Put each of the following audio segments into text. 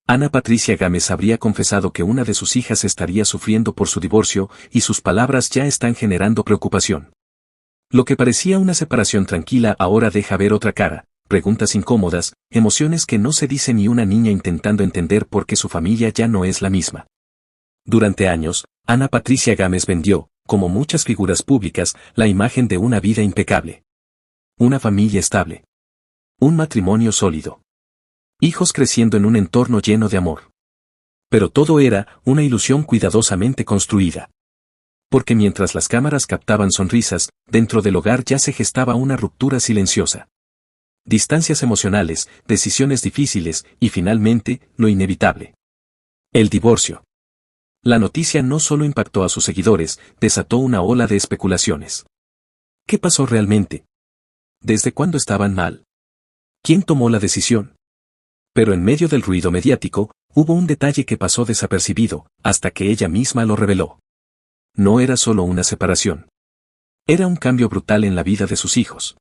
Ana Patricia Gámez habría confesado que una de sus hijas estaría sufriendo por su divorcio y sus palabras ya están generando preocupación. Lo que parecía una separación tranquila ahora deja ver otra cara, preguntas incómodas, emociones que no se dice ni una niña intentando entender por qué su familia ya no es la misma. Durante años, Ana Patricia Gámez vendió, como muchas figuras públicas, la imagen de una vida impecable. Una familia estable. Un matrimonio sólido. Hijos creciendo en un entorno lleno de amor. Pero todo era una ilusión cuidadosamente construida. Porque mientras las cámaras captaban sonrisas, dentro del hogar ya se gestaba una ruptura silenciosa. Distancias emocionales, decisiones difíciles y finalmente, lo inevitable. El divorcio. La noticia no solo impactó a sus seguidores, desató una ola de especulaciones. ¿Qué pasó realmente? ¿Desde cuándo estaban mal? ¿Quién tomó la decisión? Pero en medio del ruido mediático, hubo un detalle que pasó desapercibido, hasta que ella misma lo reveló. No era solo una separación. Era un cambio brutal en la vida de sus hijos.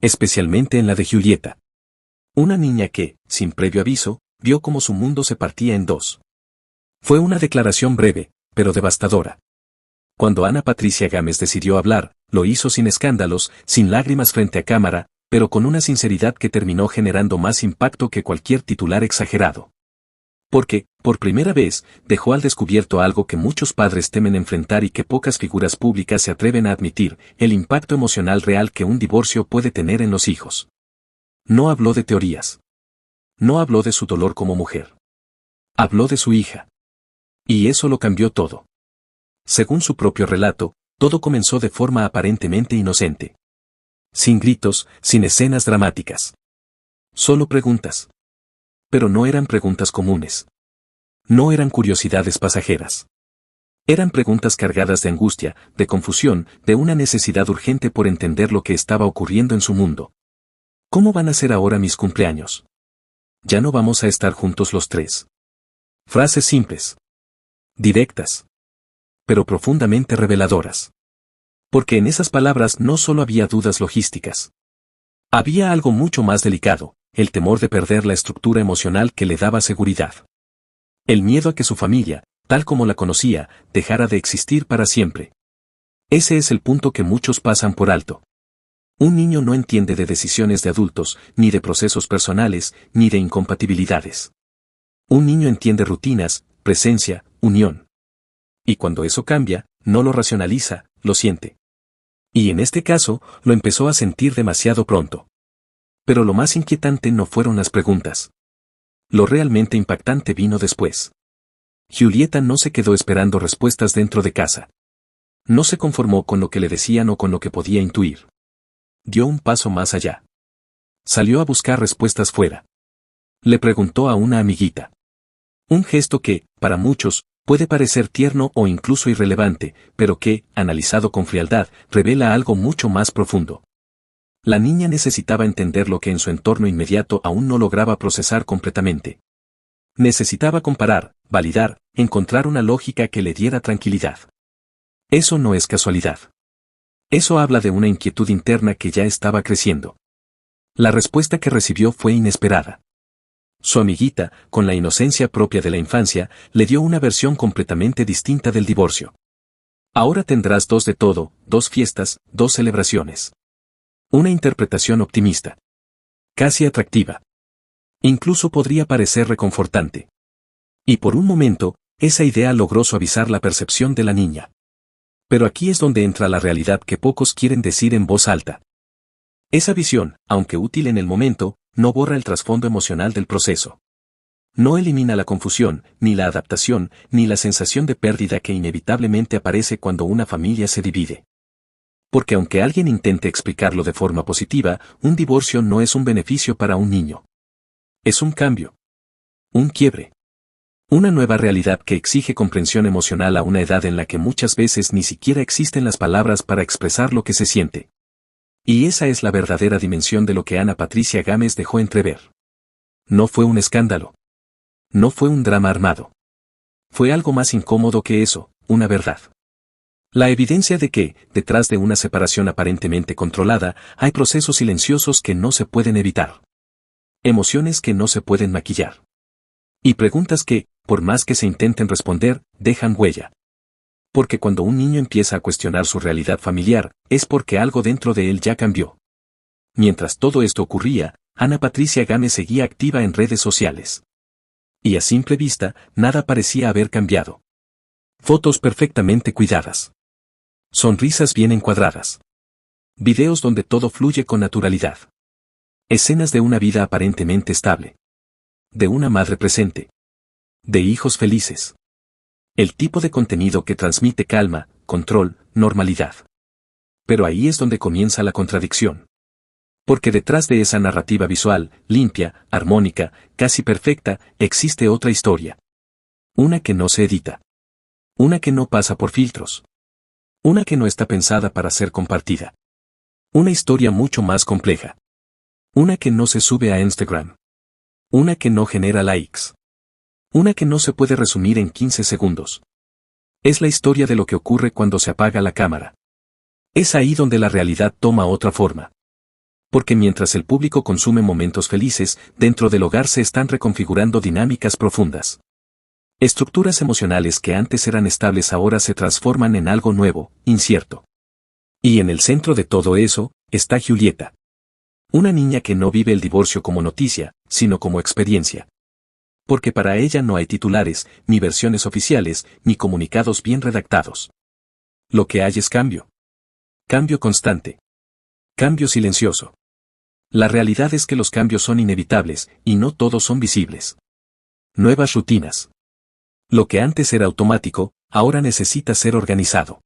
Especialmente en la de Giulietta. Una niña que, sin previo aviso, vio cómo su mundo se partía en dos. Fue una declaración breve, pero devastadora. Cuando Ana Patricia Gámez decidió hablar, lo hizo sin escándalos, sin lágrimas frente a cámara, pero con una sinceridad que terminó generando más impacto que cualquier titular exagerado. Porque, por primera vez, dejó al descubierto algo que muchos padres temen enfrentar y que pocas figuras públicas se atreven a admitir, el impacto emocional real que un divorcio puede tener en los hijos. No habló de teorías. No habló de su dolor como mujer. Habló de su hija. Y eso lo cambió todo. Según su propio relato, todo comenzó de forma aparentemente inocente. Sin gritos, sin escenas dramáticas. Solo preguntas. Pero no eran preguntas comunes. No eran curiosidades pasajeras. Eran preguntas cargadas de angustia, de confusión, de una necesidad urgente por entender lo que estaba ocurriendo en su mundo. ¿Cómo van a ser ahora mis cumpleaños? Ya no vamos a estar juntos los tres. Frases simples. Directas. Pero profundamente reveladoras. Porque en esas palabras no solo había dudas logísticas. Había algo mucho más delicado, el temor de perder la estructura emocional que le daba seguridad. El miedo a que su familia, tal como la conocía, dejara de existir para siempre. Ese es el punto que muchos pasan por alto. Un niño no entiende de decisiones de adultos, ni de procesos personales, ni de incompatibilidades. Un niño entiende rutinas, presencia, unión. Y cuando eso cambia, no lo racionaliza, lo siente. Y en este caso, lo empezó a sentir demasiado pronto. Pero lo más inquietante no fueron las preguntas. Lo realmente impactante vino después. Giulietta no se quedó esperando respuestas dentro de casa. No se conformó con lo que le decían o con lo que podía intuir. Dio un paso más allá. Salió a buscar respuestas fuera. Le preguntó a una amiguita. Un gesto que, para muchos, puede parecer tierno o incluso irrelevante, pero que, analizado con frialdad, revela algo mucho más profundo. La niña necesitaba entender lo que en su entorno inmediato aún no lograba procesar completamente. Necesitaba comparar, validar, encontrar una lógica que le diera tranquilidad. Eso no es casualidad. Eso habla de una inquietud interna que ya estaba creciendo. La respuesta que recibió fue inesperada. Su amiguita, con la inocencia propia de la infancia, le dio una versión completamente distinta del divorcio. Ahora tendrás dos de todo, dos fiestas, dos celebraciones. Una interpretación optimista. Casi atractiva. Incluso podría parecer reconfortante. Y por un momento, esa idea logró suavizar la percepción de la niña. Pero aquí es donde entra la realidad que pocos quieren decir en voz alta. Esa visión, aunque útil en el momento, no borra el trasfondo emocional del proceso. No elimina la confusión, ni la adaptación, ni la sensación de pérdida que inevitablemente aparece cuando una familia se divide. Porque aunque alguien intente explicarlo de forma positiva, un divorcio no es un beneficio para un niño. Es un cambio. Un quiebre. Una nueva realidad que exige comprensión emocional a una edad en la que muchas veces ni siquiera existen las palabras para expresar lo que se siente. Y esa es la verdadera dimensión de lo que Ana Patricia Gámez dejó entrever. No fue un escándalo. No fue un drama armado. Fue algo más incómodo que eso, una verdad. La evidencia de que, detrás de una separación aparentemente controlada, hay procesos silenciosos que no se pueden evitar. Emociones que no se pueden maquillar. Y preguntas que, por más que se intenten responder, dejan huella. Porque cuando un niño empieza a cuestionar su realidad familiar, es porque algo dentro de él ya cambió. Mientras todo esto ocurría, Ana Patricia Gámez seguía activa en redes sociales. Y a simple vista, nada parecía haber cambiado. Fotos perfectamente cuidadas. Sonrisas bien encuadradas. Videos donde todo fluye con naturalidad. Escenas de una vida aparentemente estable. De una madre presente. De hijos felices. El tipo de contenido que transmite calma, control, normalidad. Pero ahí es donde comienza la contradicción. Porque detrás de esa narrativa visual, limpia, armónica, casi perfecta, existe otra historia. Una que no se edita. Una que no pasa por filtros. Una que no está pensada para ser compartida. Una historia mucho más compleja. Una que no se sube a Instagram. Una que no genera likes. Una que no se puede resumir en 15 segundos. Es la historia de lo que ocurre cuando se apaga la cámara. Es ahí donde la realidad toma otra forma. Porque mientras el público consume momentos felices, dentro del hogar se están reconfigurando dinámicas profundas. Estructuras emocionales que antes eran estables ahora se transforman en algo nuevo, incierto. Y en el centro de todo eso, está Julieta. Una niña que no vive el divorcio como noticia, sino como experiencia. Porque para ella no hay titulares, ni versiones oficiales, ni comunicados bien redactados. Lo que hay es cambio. Cambio constante. Cambio silencioso. La realidad es que los cambios son inevitables, y no todos son visibles. Nuevas rutinas. Lo que antes era automático, ahora necesita ser organizado.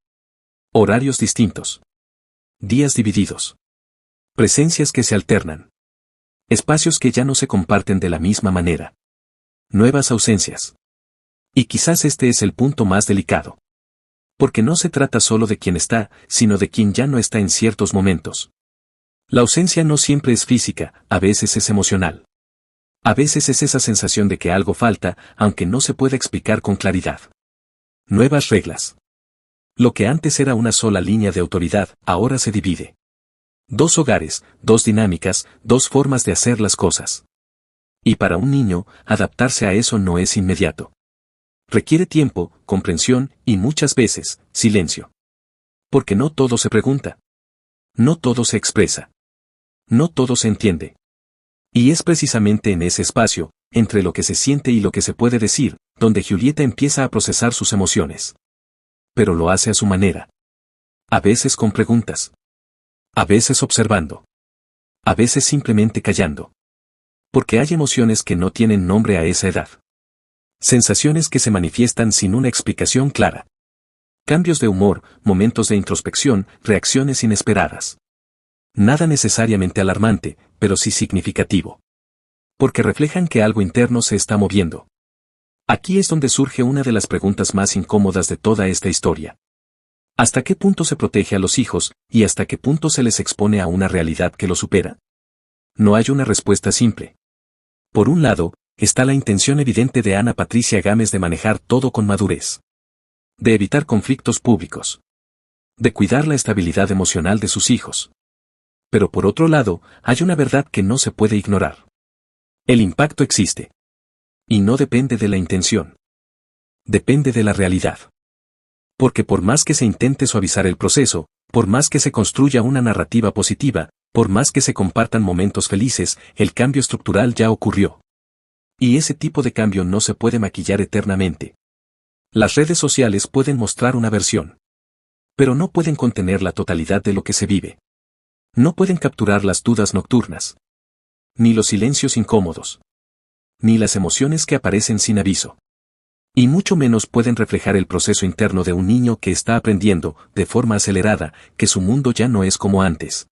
Horarios distintos. Días divididos. Presencias que se alternan. Espacios que ya no se comparten de la misma manera. Nuevas ausencias. Y quizás este es el punto más delicado. Porque no se trata solo de quien está, sino de quien ya no está en ciertos momentos. La ausencia no siempre es física, a veces es emocional. A veces es esa sensación de que algo falta, aunque no se pueda explicar con claridad. Nuevas reglas. Lo que antes era una sola línea de autoridad, ahora se divide. Dos hogares, dos dinámicas, dos formas de hacer las cosas. Y para un niño, adaptarse a eso no es inmediato. Requiere tiempo, comprensión y muchas veces, silencio. Porque no todo se pregunta. No todo se expresa. No todo se entiende. Y es precisamente en ese espacio, entre lo que se siente y lo que se puede decir, donde Julieta empieza a procesar sus emociones. Pero lo hace a su manera. A veces con preguntas. A veces observando. A veces simplemente callando. Porque hay emociones que no tienen nombre a esa edad. Sensaciones que se manifiestan sin una explicación clara. Cambios de humor, momentos de introspección, reacciones inesperadas. Nada necesariamente alarmante, pero sí significativo. Porque reflejan que algo interno se está moviendo. Aquí es donde surge una de las preguntas más incómodas de toda esta historia. ¿Hasta qué punto se protege a los hijos, y hasta qué punto se les expone a una realidad que lo supera? No hay una respuesta simple. Por un lado, está la intención evidente de Ana Patricia Gámez de manejar todo con madurez. De evitar conflictos públicos. De cuidar la estabilidad emocional de sus hijos. Pero por otro lado, hay una verdad que no se puede ignorar. El impacto existe. Y no depende de la intención. Depende de la realidad. Porque por más que se intente suavizar el proceso, por más que se construya una narrativa positiva, por más que se compartan momentos felices, el cambio estructural ya ocurrió. Y ese tipo de cambio no se puede maquillar eternamente. Las redes sociales pueden mostrar una versión. Pero no pueden contener la totalidad de lo que se vive. No pueden capturar las dudas nocturnas. Ni los silencios incómodos. Ni las emociones que aparecen sin aviso. Y mucho menos pueden reflejar el proceso interno de un niño que está aprendiendo, de forma acelerada, que su mundo ya no es como antes.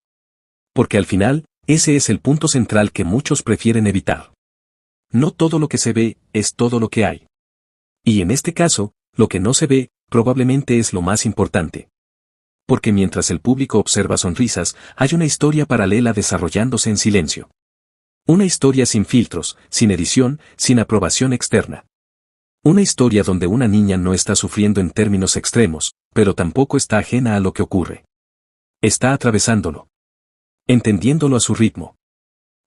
Porque al final, ese es el punto central que muchos prefieren evitar. No todo lo que se ve, es todo lo que hay. Y en este caso, lo que no se ve, probablemente es lo más importante. Porque mientras el público observa sonrisas, hay una historia paralela desarrollándose en silencio. Una historia sin filtros, sin edición, sin aprobación externa. Una historia donde una niña no está sufriendo en términos extremos, pero tampoco está ajena a lo que ocurre. Está atravesándolo. Entendiéndolo a su ritmo.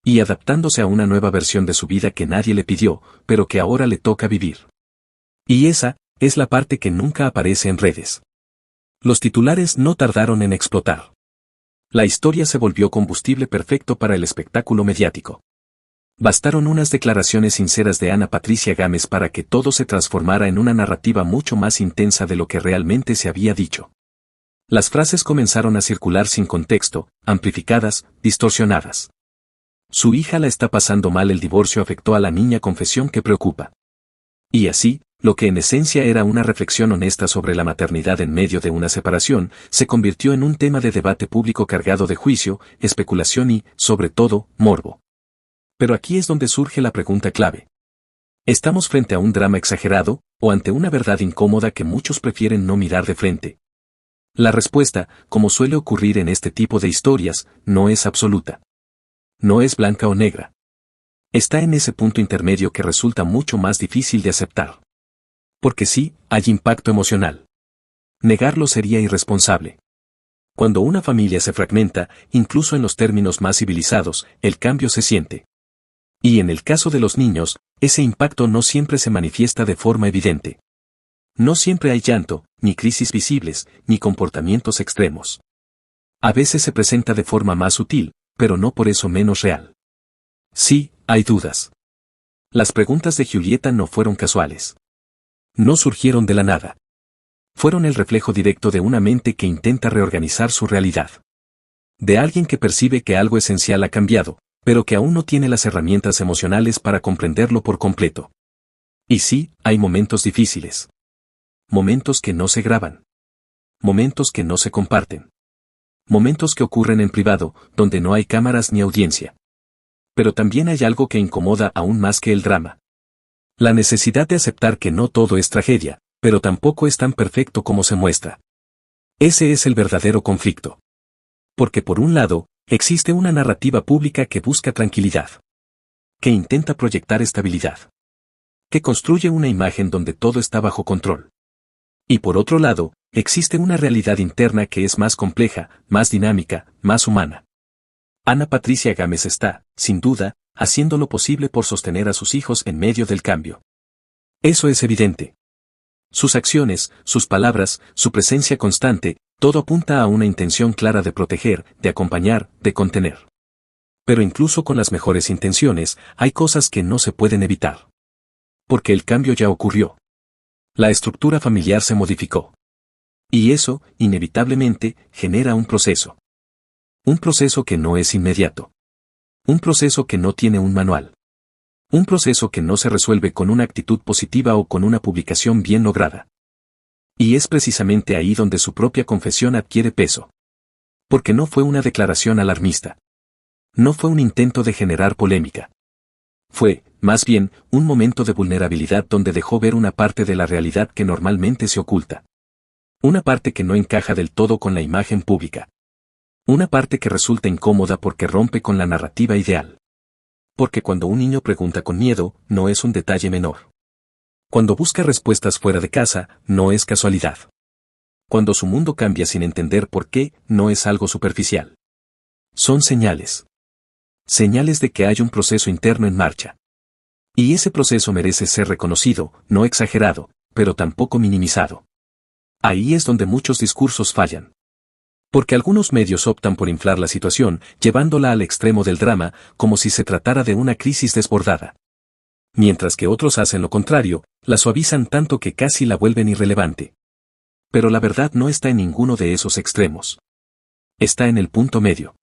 Y adaptándose a una nueva versión de su vida que nadie le pidió, pero que ahora le toca vivir. Y esa es la parte que nunca aparece en redes. Los titulares no tardaron en explotar. La historia se volvió combustible perfecto para el espectáculo mediático. Bastaron unas declaraciones sinceras de Ana Patricia Gámez para que todo se transformara en una narrativa mucho más intensa de lo que realmente se había dicho. Las frases comenzaron a circular sin contexto, amplificadas, distorsionadas. Su hija la está pasando mal, el divorcio afectó a la niña, confesión que preocupa. Y así, lo que en esencia era una reflexión honesta sobre la maternidad en medio de una separación, se convirtió en un tema de debate público cargado de juicio, especulación y, sobre todo, morbo. Pero aquí es donde surge la pregunta clave. ¿Estamos frente a un drama exagerado, o ante una verdad incómoda que muchos prefieren no mirar de frente? La respuesta, como suele ocurrir en este tipo de historias, no es absoluta. No es blanca o negra. Está en ese punto intermedio que resulta mucho más difícil de aceptar. Porque sí, hay impacto emocional. Negarlo sería irresponsable. Cuando una familia se fragmenta, incluso en los términos más civilizados, el cambio se siente. Y en el caso de los niños, ese impacto no siempre se manifiesta de forma evidente. No siempre hay llanto, ni crisis visibles, ni comportamientos extremos. A veces se presenta de forma más sutil, pero no por eso menos real. Sí, hay dudas. Las preguntas de Julieta no fueron casuales. No surgieron de la nada. Fueron el reflejo directo de una mente que intenta reorganizar su realidad. De alguien que percibe que algo esencial ha cambiado, pero que aún no tiene las herramientas emocionales para comprenderlo por completo. Y sí, hay momentos difíciles. Momentos que no se graban. Momentos que no se comparten. Momentos que ocurren en privado, donde no hay cámaras ni audiencia. Pero también hay algo que incomoda aún más que el drama. La necesidad de aceptar que no todo es tragedia, pero tampoco es tan perfecto como se muestra. Ese es el verdadero conflicto. Porque por un lado, existe una narrativa pública que busca tranquilidad. Que intenta proyectar estabilidad. Que construye una imagen donde todo está bajo control. Y por otro lado, existe una realidad interna que es más compleja, más dinámica, más humana. Ana Patricia Gámez está, sin duda, haciendo lo posible por sostener a sus hijos en medio del cambio. Eso es evidente. Sus acciones, sus palabras, su presencia constante, todo apunta a una intención clara de proteger, de acompañar, de contener. Pero incluso con las mejores intenciones, hay cosas que no se pueden evitar. Porque el cambio ya ocurrió. La estructura familiar se modificó. Y eso, inevitablemente, genera un proceso. Un proceso que no es inmediato. Un proceso que no tiene un manual. Un proceso que no se resuelve con una actitud positiva o con una publicación bien lograda. Y es precisamente ahí donde su propia confesión adquiere peso. Porque no fue una declaración alarmista. No fue un intento de generar polémica. Fue, más bien, un momento de vulnerabilidad donde dejó ver una parte de la realidad que normalmente se oculta. Una parte que no encaja del todo con la imagen pública. Una parte que resulta incómoda porque rompe con la narrativa ideal. Porque cuando un niño pregunta con miedo, no es un detalle menor. Cuando busca respuestas fuera de casa, no es casualidad. Cuando su mundo cambia sin entender por qué, no es algo superficial. Son señales. Señales de que hay un proceso interno en marcha. Y ese proceso merece ser reconocido, no exagerado, pero tampoco minimizado. Ahí es donde muchos discursos fallan. Porque algunos medios optan por inflar la situación, llevándola al extremo del drama, como si se tratara de una crisis desbordada. Mientras que otros hacen lo contrario, la suavizan tanto que casi la vuelven irrelevante. Pero la verdad no está en ninguno de esos extremos. Está en el punto medio.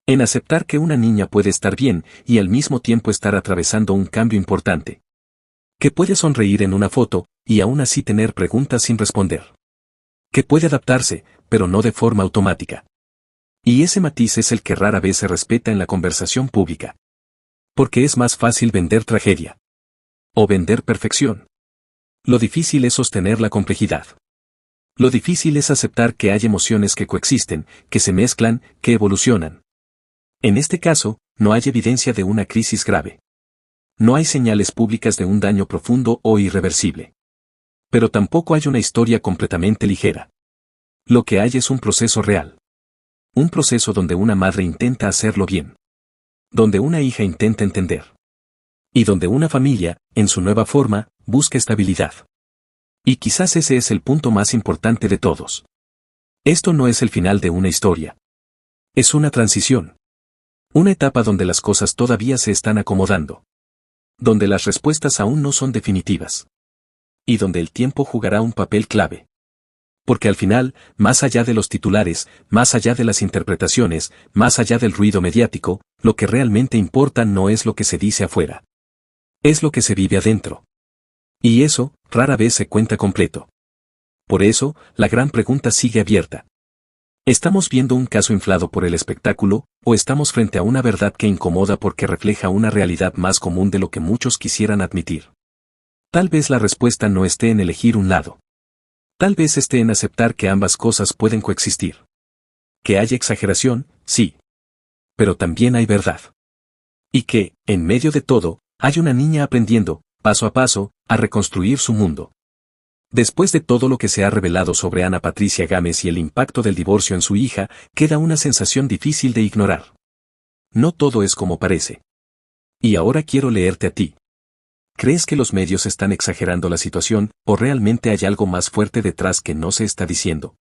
En aceptar que una niña puede estar bien y al mismo tiempo estar atravesando un cambio importante. Que puede sonreír en una foto y aún así tener preguntas sin responder. Que puede adaptarse, pero no de forma automática. Y ese matiz es el que rara vez se respeta en la conversación pública. Porque es más fácil vender tragedia. O vender perfección. Lo difícil es sostener la complejidad. Lo difícil es aceptar que hay emociones que coexisten, que se mezclan, que evolucionan. En este caso, no hay evidencia de una crisis grave. No hay señales públicas de un daño profundo o irreversible. Pero tampoco hay una historia completamente ligera. Lo que hay es un proceso real. Un proceso donde una madre intenta hacerlo bien. Donde una hija intenta entender. Y donde una familia, en su nueva forma, busca estabilidad. Y quizás ese es el punto más importante de todos. Esto no es el final de una historia. Es una transición. Una etapa donde las cosas todavía se están acomodando. Donde las respuestas aún no son definitivas. Y donde el tiempo jugará un papel clave. Porque al final, más allá de los titulares, más allá de las interpretaciones, más allá del ruido mediático, lo que realmente importa no es lo que se dice afuera. Es lo que se vive adentro. Y eso, rara vez se cuenta completo. Por eso, la gran pregunta sigue abierta. ¿Estamos viendo un caso inflado por el espectáculo, o estamos frente a una verdad que incomoda porque refleja una realidad más común de lo que muchos quisieran admitir? Tal vez la respuesta no esté en elegir un lado. Tal vez esté en aceptar que ambas cosas pueden coexistir. Que hay exageración, sí. Pero también hay verdad. Y que, en medio de todo, hay una niña aprendiendo, paso a paso, a reconstruir su mundo. Después de todo lo que se ha revelado sobre Ana Patricia Gámez y el impacto del divorcio en su hija, queda una sensación difícil de ignorar. No todo es como parece. Y ahora quiero leerte a ti. ¿Crees que los medios están exagerando la situación, o realmente hay algo más fuerte detrás que no se está diciendo?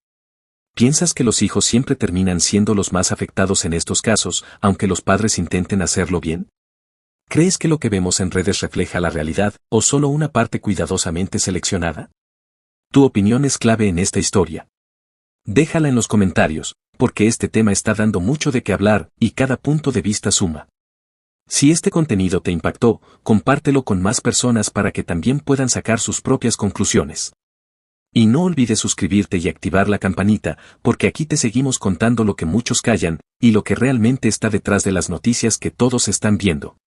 ¿Piensas que los hijos siempre terminan siendo los más afectados en estos casos, aunque los padres intenten hacerlo bien? ¿Crees que lo que vemos en redes refleja la realidad, o solo una parte cuidadosamente seleccionada? Tu opinión es clave en esta historia. Déjala en los comentarios, porque este tema está dando mucho de qué hablar, y cada punto de vista suma. Si este contenido te impactó, compártelo con más personas para que también puedan sacar sus propias conclusiones. Y no olvides suscribirte y activar la campanita, porque aquí te seguimos contando lo que muchos callan, y lo que realmente está detrás de las noticias que todos están viendo.